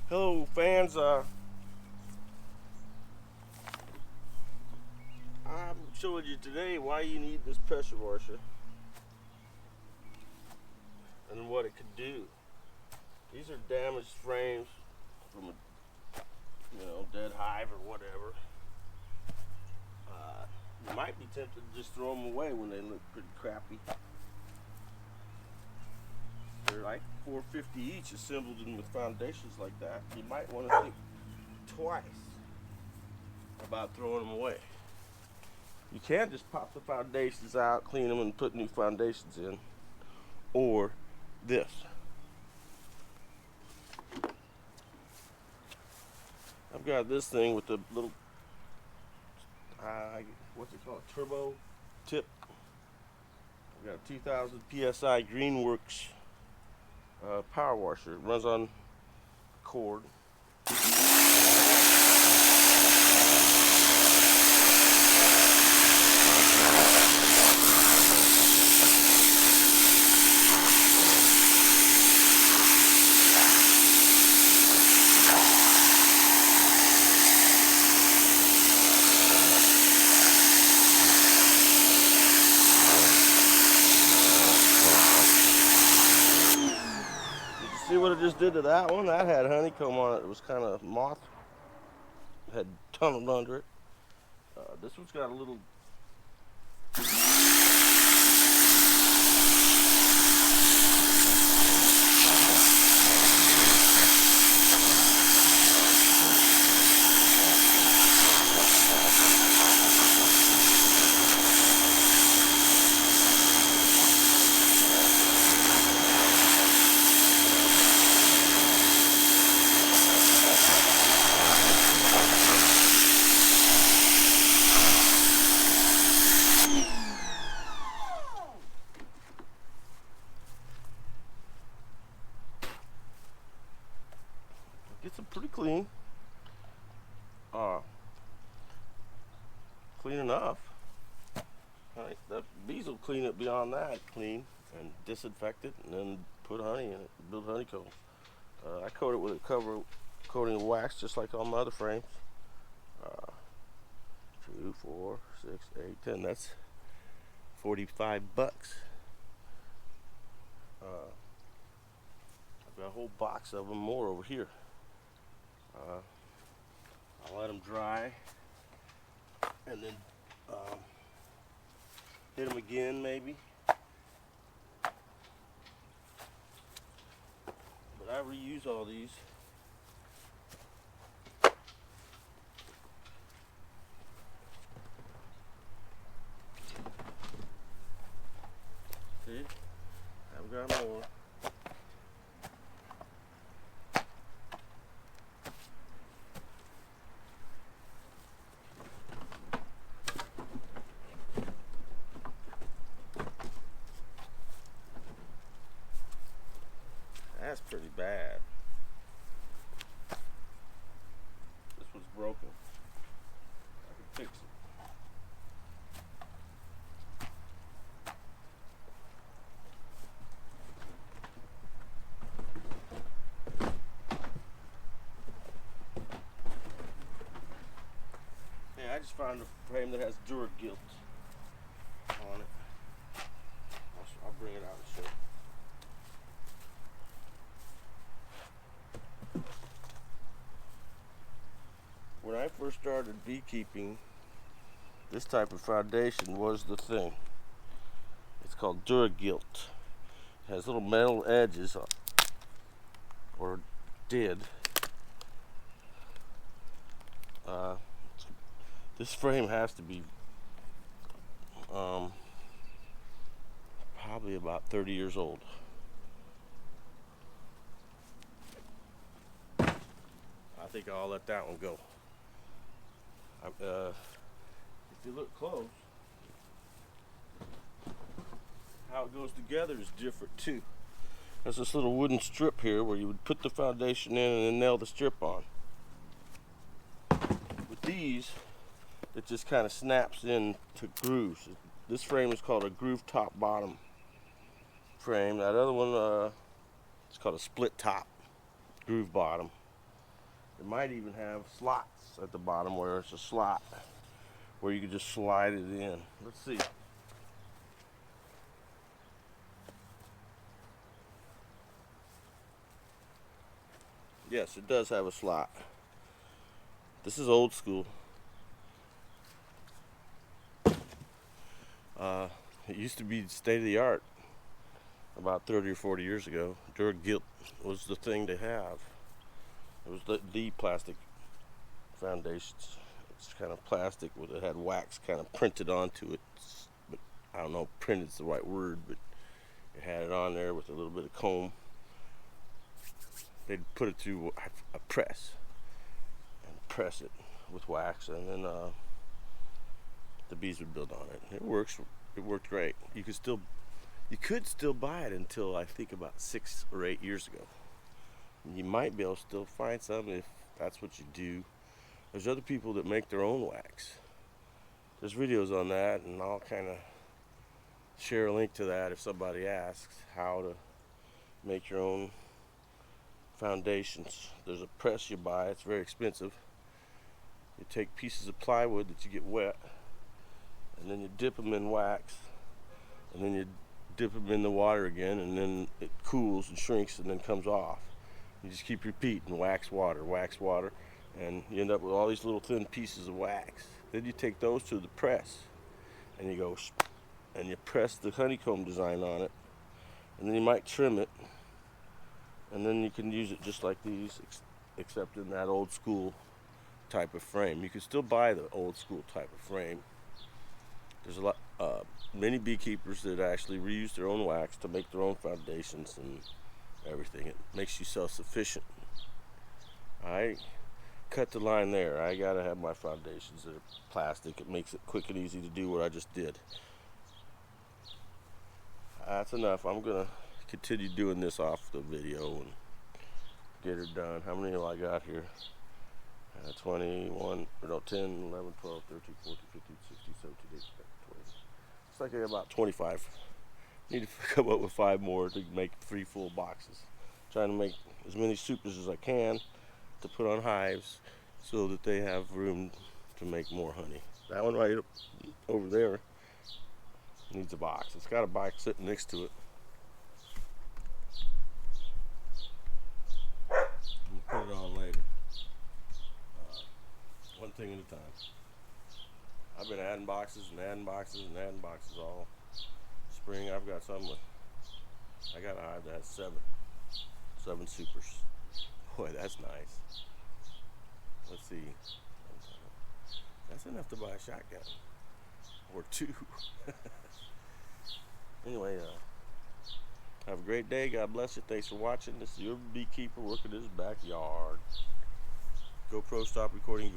Hello, fans. I'm showing you today why you need this pressure washer and what it could do. These are damaged frames from a dead hive or whatever. You might be tempted to just throw them away when they look pretty crappy. They're like $4.50 each, assembled in with foundations like that. You might want to think twice about throwing them away. You can just pop the foundations out, clean them, and put new foundations in. Or this. I've got this thing with the little, what's it called, turbo tip. I've got a 2000 PSI Greenworks power washer. It runs on cord. See what it just did to that one? That had honeycomb on it. It was kind of moth, had tunneled under it. This one's got a little. Gets them pretty clean. Clean enough. Right, the bees will clean it beyond that, clean and disinfect it, and then put honey in it, build honeycomb. I coat it with a coating of wax, just like all my other frames. 2, 4, 6, 8, 10. That's $45. I've got a whole box of them more over here. I'll let them dry and then hit them again maybe. But I reuse all these. See? I've got more. That's pretty bad. This one's broken. I can fix it. Yeah, I just found a frame that has Duragilt on it. I'll bring it out and show you. When I first started beekeeping, this type of foundation was the thing. It's called Duragilt. It has little metal edges, or did. This frame has to be probably about 30 years old. I think I'll let that one go. If you look close, how it goes together is different too. There's this little wooden strip here where you would put the foundation in and then nail the strip on. With these, it just kind of snaps in to grooves. This frame is called a groove top bottom frame. That other one, it's called a split top groove bottom. It might even have slots at the bottom where it's a slot where you can just slide it in. Let's see. Yes, it does have a slot. This is old school. It used to be state of the art about 30 or 40 years ago. Duragilt was the thing to have. It was the plastic foundations. It's kind of plastic with it had wax kind of printed onto it. But I don't know if printed's the right word, but it had it on there with a little bit of comb. They'd put it through a press and press it with wax, and then the bees would build on it. It works. It worked great. You could still buy it until I think about 6 or 8 years ago. You might be able to still find some if that's what you do. There's other people that make their own wax. There's videos on that, and I'll kind of share a link to that if somebody asks how to make your own foundations. There's a press you buy. It's very expensive. You take pieces of plywood that you get wet, and then you dip them in wax, and then you dip them in the water again, and then it cools and shrinks and then comes off. You just keep repeating wax, water, and you end up with all these little thin pieces of wax. Then you take those to the press, and you go, and you press the honeycomb design on it, and then you might trim it, and then you can use it just like these, except in that old school type of frame. You can still buy the old school type of frame. There's a lot, many beekeepers that actually reuse their own wax to make their own foundations and everything. It makes you self-sufficient. I cut the line there. I gotta have my foundations that are plastic. It makes it quick and easy to do what I just did. That's enough. I'm gonna continue doing this off the video and get her done. How many do I got here? 21, no, 10, 11, 12, 13, 14, 15, 16, 17, 18, 20. Looks like I got about 25. Need to come up with 5 more to make 3 full boxes. Trying to make as many supers as I can to put on hives so that they have room to make more honey. That one right over there needs a box. It's got a box sitting next to it. I'm gonna put it on later. One thing at a time. I've been adding boxes and adding boxes and adding boxes all spring. I've got some with, I got a hive that has 7 supers. Boy, that's nice. Let's see. That's enough to buy a shotgun. Or 2. Anyway, have a great day. God bless you. Thanks for watching. This is your beekeeper working in his backyard. GoPro stop recording.